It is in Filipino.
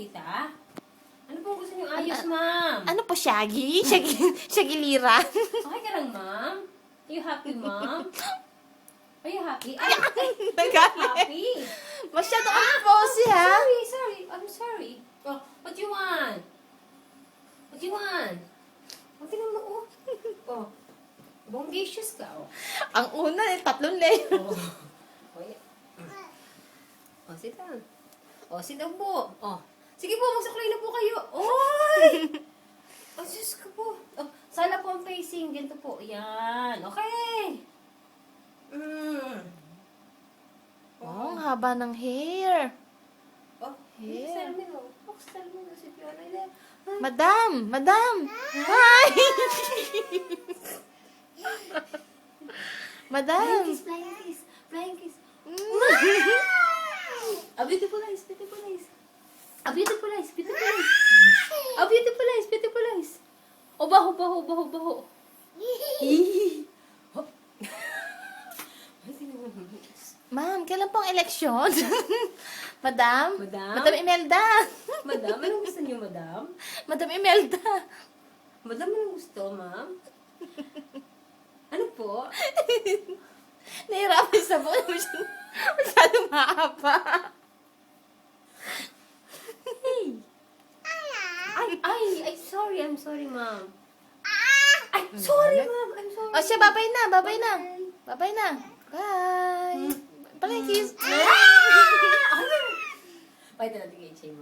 makita? Ano po gusto niyo ayos, ma'am? Ano po, Shaggy? Shaggy-lira. Okay ka lang, ma'am? Are you happy, ma'am? Are you happy? Ay, Nagalit. happy? Masyado kang posy, ha? Sorry. I'm sorry. Oh, what you want? What you want? Oh, tingnan mo, oh. Oh, bongacious ka, oh. Ang una, 3 layer. Oh, oh, yeah. Oh, sit down. Oh, sit down po. Oh, sige po, magsaklay na po kayo. Oy! Oh, Diyos ko po. Oh, sala po ang facing. Ganito po. Yan. Okay. Oh, ang haba ng hair. Oh, Hair. style mo, no? Oh, style mo, no? Si Fiona. Madam! Hi! Madam! Flying kiss. A beautiful eyes. A beautiful eyes. Oh, baho. Oh. Ma'am, kailan pong eleksyon? Madam? Madam? Madam Imelda! Madam, anong gusto niyo, madam? Madam Imelda! Madam, anong gusto, ma'am? Ano po? Nahirapan sa buhay. Masyadong mahaba. Ay, sorry. I'm sorry, ma'am. Ay, sorry, ma'am. I'm sorry. O siya, babay na. Bye. Palay, kiss. Pakita natin kay Chay mo.